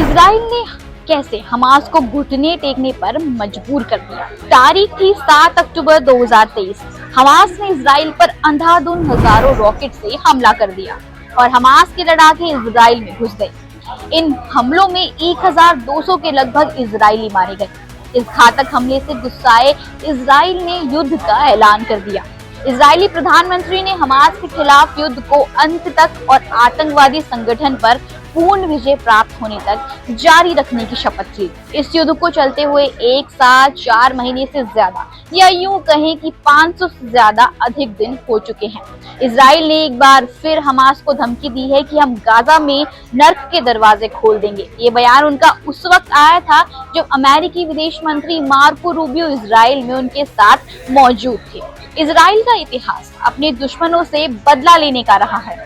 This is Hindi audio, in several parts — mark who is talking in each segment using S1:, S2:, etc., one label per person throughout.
S1: इजराइल ने कैसे हमास को घुटने टेकने पर मजबूर कर दिया। तारीख थी 7 अक्टूबर 2023। हमास ने इजराइल पर अंधाधुंध हजारों रॉकेट से हमला कर दिया और हमास के लड़ाके इजराइल में घुस गए। इन हमलों में 1200 के लगभग इजरायली मारे गए। इस घातक हमले से गुस्साए इजराइल ने युद्ध का ऐलान कर दिया। इजरायली प्रधानमंत्री ने हमास के खिलाफ युद्ध को अंत तक और आतंकवादी संगठन पर पूर्ण विजय प्राप्त होने तक जारी रखने की शपथ ली। इस युद्ध को चलते हुए 1 साल 4 महीने से ज्यादा या यूं कहें कि 500 से ज्यादा अधिक दिन हो चुके हैं। इजराइल ने एक बार फिर हमास को धमकी दी है कि हम गाजा में नर्क के दरवाजे खोल देंगे। ये बयान उनका उस वक्त आया था जब अमेरिकी विदेश मंत्री मार्को रूबियो इजराइल में उनके साथ मौजूद थे। इजराइल का इतिहास अपने दुश्मनों से बदला लेने का रहा है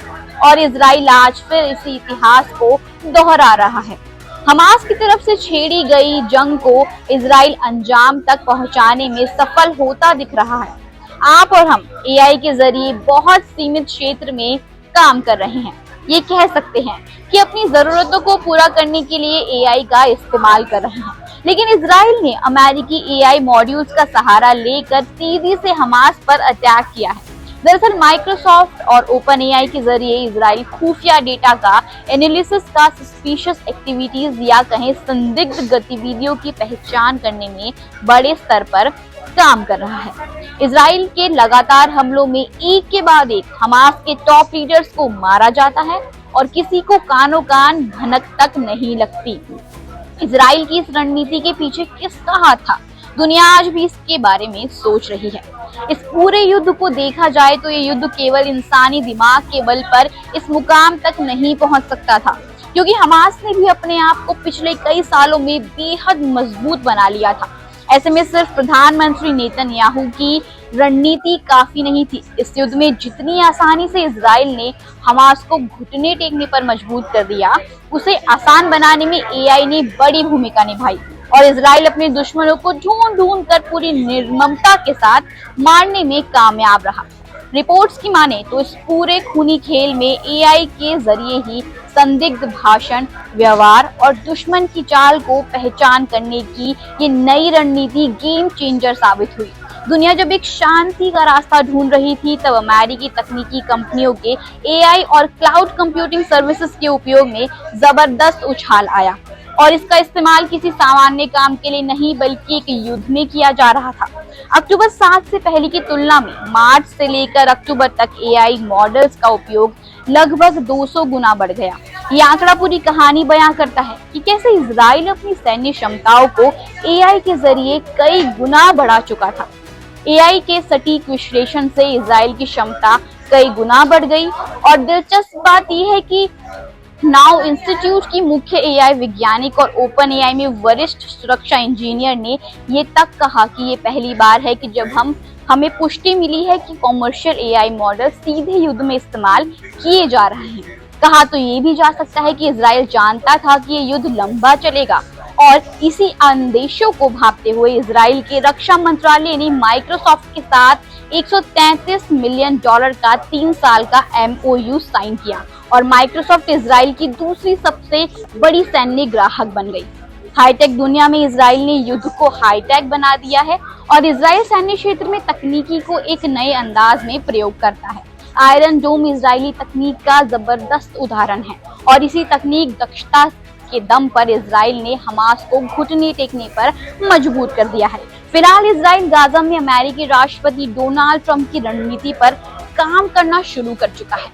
S1: और इजराइल आज फिर इसी इतिहास को दोहरा रहा है। हमास की तरफ से छेड़ी गई जंग को इजराइल अंजाम तक पहुंचाने में सफल होता दिख रहा है। आप और हम एआई के जरिए बहुत सीमित क्षेत्र में काम कर रहे हैं। ये कह सकते हैं कि अपनी जरूरतों को पूरा करने के लिए एआई का इस्तेमाल कर रहे हैं, लेकिन इजराइल ने अमेरिकी एआई मॉड्यूल्स का सहारा लेकर तेजी से हमास पर अटैक किया है। दरअसल माइक्रोसॉफ्ट और ओपन एआई के जरिए इजराइल खुफिया डेटा का एनालिसिस का सस्पिशियस एक्टिविटीज या कहें संदिग्ध गतिविधियों की पहचान करने में बड़े स्तर पर काम कर रहा है। इजराइल के लगातार हमलों में एक के बाद एक हमास के टॉप लीडर्स को मारा जाता है और किसी को कानो कान भनक तक नहीं लगती। इजराइल की इस रणनीति के पीछे किसका हाथ था? दुनिया आज भी इसके बारे में सोच रही है। इस पूरे युद्ध को देखा जाए तो ये युद्ध केवल इंसानी दिमाग के बल पर इस मुकाम तक नहीं पहुंच सकता था, क्योंकि हमास ने भी अपने आप को पिछले कई सालों में बेहद मजबूत बना लिया था। ऐसे में सिर्फ प्रधानमंत्री नेतन्याहू की रणनीति काफी नहीं थी। इस युद्ध में जितनी आसानी से इजराइल ने हमास को घुटने टेकने पर मजबूर कर दिया, उसे आसान बनाने में एआई ने बड़ी भूमिका निभाई और इजराइल अपने दुश्मनों को ढूंढ ढूंढ कर पूरी निर्ममता के साथ मारने में कामयाब रहा। रिपोर्ट्स की माने तो इस पूरे खूनी खेल में एआई के जरिए ही संदिग्ध भाषण, व्यवहार और दुश्मन की चाल को पहचान करने की ये नई रणनीति गेम चेंजर साबित हुई। दुनिया जब एक शांति का रास्ता ढूंढ रही थी, तब अमेरिकी तकनीकी कंपनियों के एआई और क्लाउड कंप्यूटिंग सर्विसेज के उपयोग में जबरदस्त उछाल आया और इसका इस्तेमाल किसी सामान्य काम के लिए नहीं बल्कि एक युद्ध में किया जा रहा था। अक्टूबर 7 से पहले की तुलना में मार्च से लेकर अक्टूबर तक एआई मॉडल्स का उपयोग लगभग 200 गुना बढ़ गया। ये आंकड़ा पूरी कहानी बयां करता है कि कैसे इजराइल अपनी सैन्य क्षमताओं को एआई के जरिए कई गुना बढ़ा चुका था। एआई के सटीक विश्लेषण से इजराइल की क्षमता कई गुना बढ़ गई और दिलचस्प बात यह है कि नाउ इंस्टीट्यूट की मुख्य एआई वैज्ञानिक और ओपन एआई में वरिष्ठ सुरक्षा इंजीनियर ने ये तक कहा कि ये पहली बार है कि जब हमें पुष्टि मिली है कि कॉमर्शियल एआई मॉडल सीधे युद्ध में इस्तेमाल किए जा रहे हैं। कहा तो ये भी जा सकता है कि इजराइल जानता था कि ये युद्ध लंबा चलेगा और इसी अंदेशों को भांपते हुए इजराइल के रक्षा मंत्रालय ने माइक्रोसॉफ्ट के साथ $133 मिलियन का 3 साल का MOU साइन किया और माइक्रोसॉफ्ट इजराइल की दूसरी सबसे बड़ी सैन्य ग्राहक बन गई। हाईटेक दुनिया में इजराइल ने युद्ध को हाईटेक बना दिया है और इजराइल सैन्य क्षेत्र में तकनीकी को एक नए अंदाज में प्रयोग करता है। आयरन डोम इजरायली तकनीक का जबरदस्त उदाहरण है और इसी तकनीक दक्षता के दम पर इजराइल ने हमास को घुटने टेकने पर मजबूर कर दिया है। फिलहाल इजराइल गाजा में अमेरिकी राष्ट्रपति डोनाल्ड ट्रंप की रणनीति पर काम करना शुरू कर चुका है।